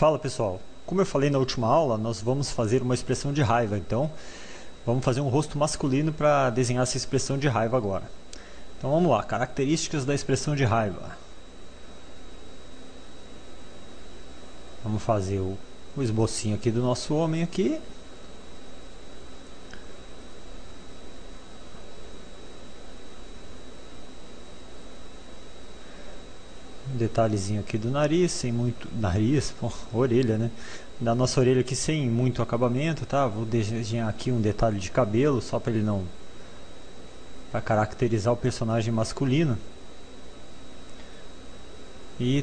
Fala pessoal, como eu falei na última aula, nós vamos fazer uma expressão de raiva, então vamos fazer um rosto masculino para desenhar essa expressão de raiva agora. Então vamos lá, características da expressão de raiva. Vamos fazer o esbocinho aqui do nosso homem aqui. Um detalhezinho aqui do nariz, sem muito... Nariz? Pô, orelha, né? Da nossa orelha aqui sem muito acabamento, tá? Vou desenhar aqui um detalhe de cabelo, só para ele não... para caracterizar o personagem masculino. E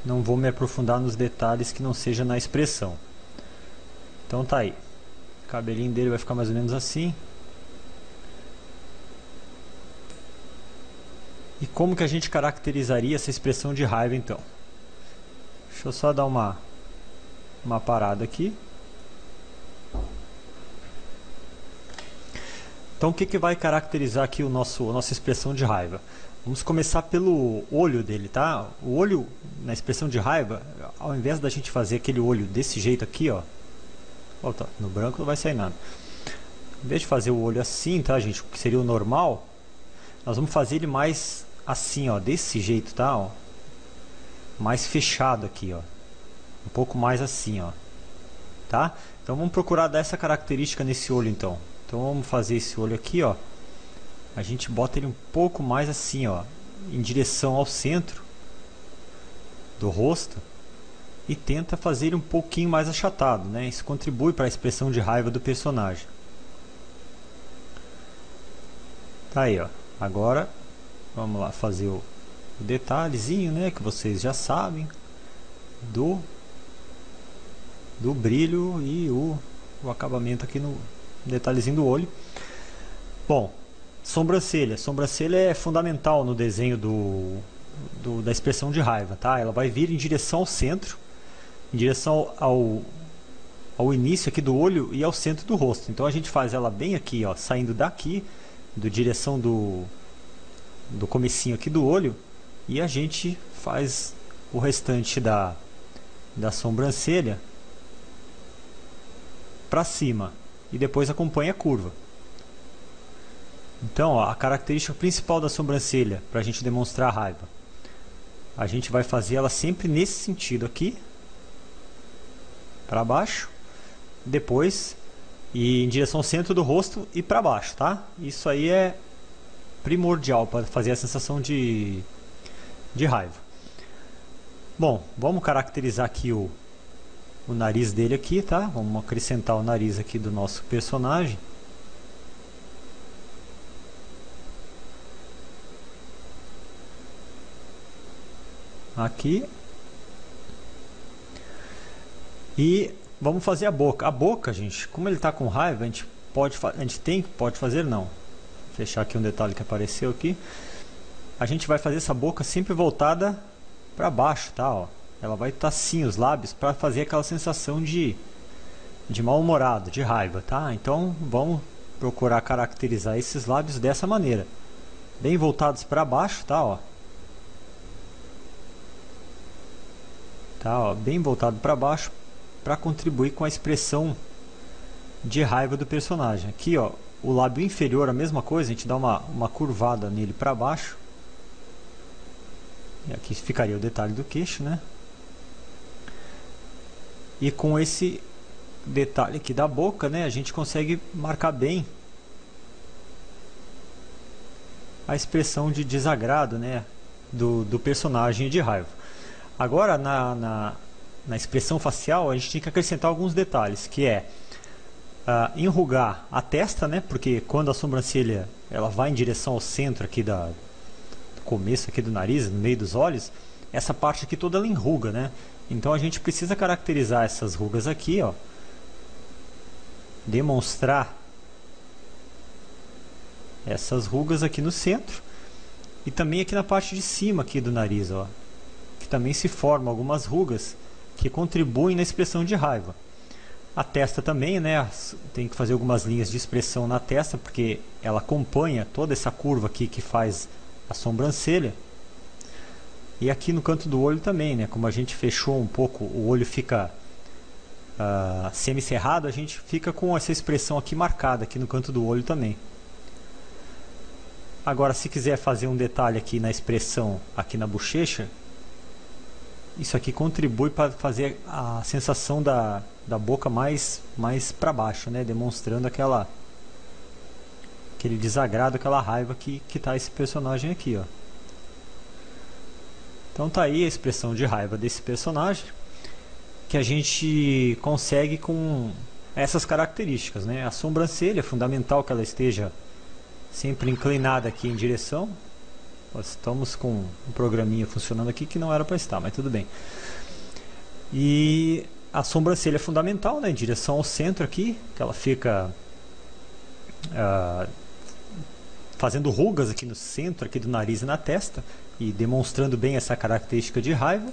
não vou me aprofundar nos detalhes que não seja na expressão. Então tá aí. O cabelinho dele vai ficar mais ou menos assim. E como que a gente caracterizaria essa expressão de raiva então? Deixa eu só dar uma parada aqui. Então o que vai caracterizar aqui a nossa expressão de raiva? Vamos começar pelo olho dele, tá? O olho na expressão de raiva, ao invés da gente fazer aquele olho desse jeito aqui, ó. Tá, no branco não vai sair nada. Em vez de fazer o olho assim, tá, gente? Que seria o normal, nós vamos fazer ele mais assim, ó, desse jeito, tá? Ó. Mais fechado aqui, ó. Um pouco mais assim, ó. Tá? Então vamos procurar dar essa característica nesse olho, então. Então vamos fazer esse olho aqui, ó. A gente bota ele um pouco mais assim, ó, em direção ao centro do rosto e tenta fazer ele um pouquinho mais achatado, né? Isso contribui para a expressão de raiva do personagem. Tá aí, ó. Agora vamos lá fazer o detalhezinho, né, que vocês já sabem do brilho e o acabamento aqui no detalhezinho do olho. Bom, sobrancelha. Sobrancelha é fundamental no desenho da expressão de raiva, tá? Ela vai vir em direção ao centro, em direção ao início aqui do olho e ao centro do rosto. Então a gente faz ela bem aqui, ó, saindo daqui, da direção do comecinho aqui do olho, e a gente faz o restante da sobrancelha para cima e depois acompanha a curva. Então, ó, a característica principal da sobrancelha para a gente demonstrar a raiva, a gente vai fazer ela sempre nesse sentido aqui, para baixo, depois e em direção ao centro do rosto e para baixo, tá? Isso aí é primordial para fazer a sensação de raiva. Bom, vamos caracterizar aqui o nariz dele aqui, tá? Vamos acrescentar o nariz aqui do nosso personagem. Aqui. E vamos fazer a boca. A boca, gente, como ele está com raiva, a gente pode fazer não. Vou fechar aqui um detalhe que apareceu aqui. A gente vai fazer essa boca sempre voltada para baixo, tá? Ó. Ela vai estar assim os lábios para fazer aquela sensação de mal-humorado, de raiva, tá? Então vamos procurar caracterizar esses lábios dessa maneira, bem voltados para baixo, tá? Ó. Tá, ó, bem voltado para baixo para contribuir com a expressão de raiva do personagem. Aqui, ó, o lábio inferior, a mesma coisa, a gente dá uma curvada nele para baixo. E aqui ficaria o detalhe do queixo, né? E com esse detalhe aqui da boca, né, a gente consegue marcar bem a expressão de desagrado, né, do personagem de raiva. Agora, na expressão facial, a gente tem que acrescentar alguns detalhes, que é enrugar a testa, né, porque quando a sobrancelha ela vai em direção ao centro aqui do começo aqui do nariz, no meio dos olhos, essa parte aqui toda ela enruga, né? Então a gente precisa caracterizar essas rugas aqui, ó, demonstrar essas rugas aqui no centro e também aqui na parte de cima aqui do nariz, ó, que também se formam algumas rugas que contribuem na expressão de raiva. A testa também, né, tem que fazer algumas linhas de expressão na testa, porque ela acompanha toda essa curva aqui que faz a sobrancelha. E aqui no canto do olho também, né? Como a gente fechou um pouco, o olho fica semicerrado, a gente fica com essa expressão aqui marcada aqui no canto do olho também. Agora, se quiser fazer um detalhe aqui na expressão, aqui na bochecha, isso aqui contribui para fazer a sensação da boca mais para baixo, né? Demonstrando aquele desagrado, aquela raiva que tá esse personagem aqui, ó. Então tá aí a expressão de raiva desse personagem, que a gente consegue com essas características, né? A sobrancelha é fundamental que ela esteja sempre inclinada aqui em direção. Nós estamos com um programinha funcionando aqui que não era para estar, mas tudo bem. E a sobrancelha é fundamental, né? Em direção ao centro aqui, que ela fica fazendo rugas aqui no centro aqui do nariz e na testa, e demonstrando bem essa característica de raiva.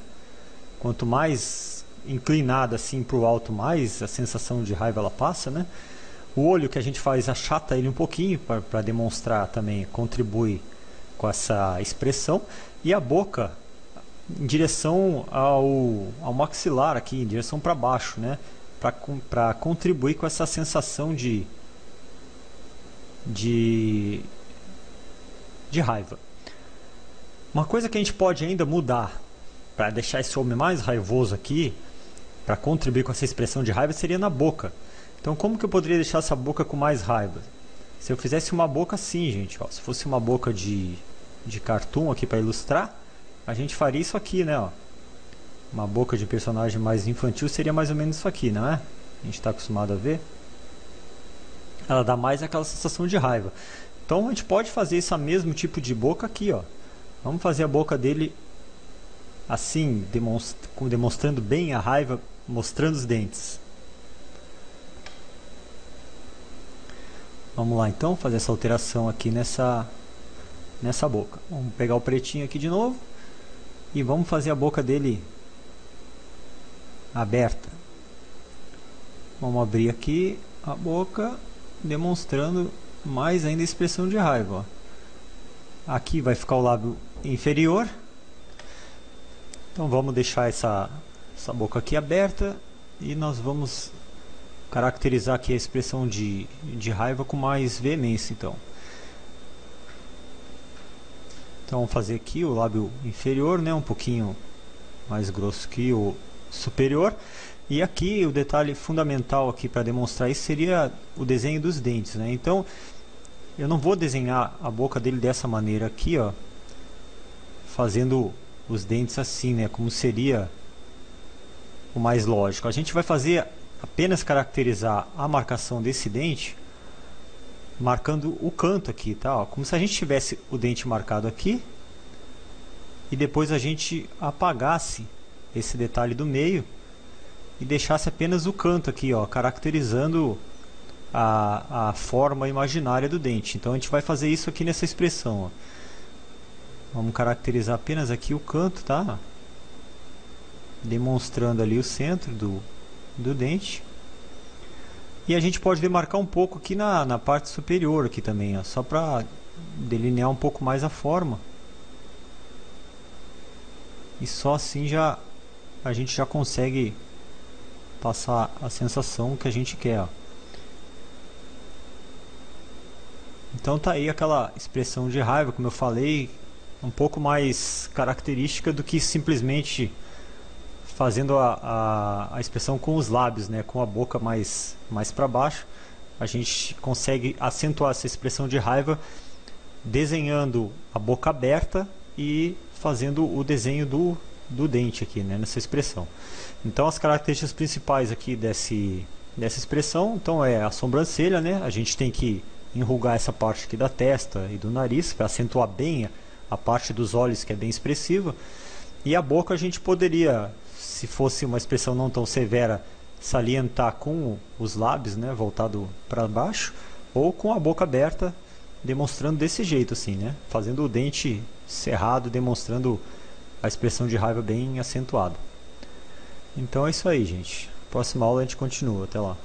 Quanto mais inclinada assim para o alto, mais a sensação de raiva ela passa, né? O olho que a gente faz, achata ele um pouquinho para demonstrar também, contribui com essa expressão. E a boca em direção ao maxilar aqui, em direção para baixo, né? Para contribuir com essa sensação de raiva. Uma coisa que a gente pode ainda mudar para deixar esse homem mais raivoso aqui, para contribuir com essa expressão de raiva, seria na boca. Então, como que eu poderia deixar essa boca com mais raiva? Se eu fizesse uma boca assim, gente, ó, se fosse uma boca de cartoon aqui para ilustrar, a gente faria isso aqui, né? Ó. Uma boca de personagem mais infantil seria mais ou menos isso aqui, não é? A gente está acostumado a ver. Ela dá mais aquela sensação de raiva. Então, a gente pode fazer esse mesmo tipo de boca aqui, ó. Vamos fazer a boca dele assim, demonstrando bem a raiva, mostrando os dentes. Vamos lá então, fazer essa alteração aqui nessa boca. Vamos pegar o pretinho aqui de novo e vamos fazer a boca dele aberta. Vamos abrir aqui a boca, demonstrando mais ainda a expressão de raiva, ó. Aqui vai ficar o lábio inferior. Então vamos deixar essa boca aqui aberta e nós vamos caracterizar aqui a expressão de raiva com mais veemência. Então vamos fazer aqui o lábio inferior, né, um pouquinho mais grosso que o superior. E aqui o detalhe fundamental aqui para demonstrar isso seria o desenho dos dentes, né? Então eu não vou desenhar a boca dele dessa maneira aqui, ó, fazendo os dentes assim, né, como seria o mais lógico. A gente vai fazer apenas caracterizar a marcação desse dente, marcando o canto aqui, tá? Ó, como se a gente tivesse o dente marcado aqui e depois a gente apagasse esse detalhe do meio e deixasse apenas o canto aqui, ó, caracterizando a forma imaginária do dente. Então a gente vai fazer isso aqui nessa expressão, ó. Vamos caracterizar apenas aqui o canto, tá? Demonstrando ali o centro do dente. E a gente pode demarcar um pouco aqui na parte superior aqui também, ó, só para delinear um pouco mais a forma. E só assim a gente já consegue passar a sensação que a gente quer, ó. Então tá aí aquela expressão de raiva, como eu falei, um pouco mais característica do que simplesmente fazendo a expressão com os lábios, né, com a boca mais para baixo. A gente consegue acentuar essa expressão de raiva desenhando a boca aberta e fazendo o desenho do dente aqui, né, nessa expressão. Então as características principais aqui dessa expressão, então, é a sobrancelha, né? A gente tem que enrugar essa parte aqui da testa e do nariz para acentuar bem a parte dos olhos, que é bem expressiva. E a boca a gente poderia, se fosse uma expressão não tão severa, salientar com os lábios, né, voltado para baixo, ou com a boca aberta, demonstrando desse jeito assim, né, fazendo o dente cerrado, demonstrando a expressão de raiva bem acentuada. Então é isso aí, gente. Próxima aula a gente continua. Até lá.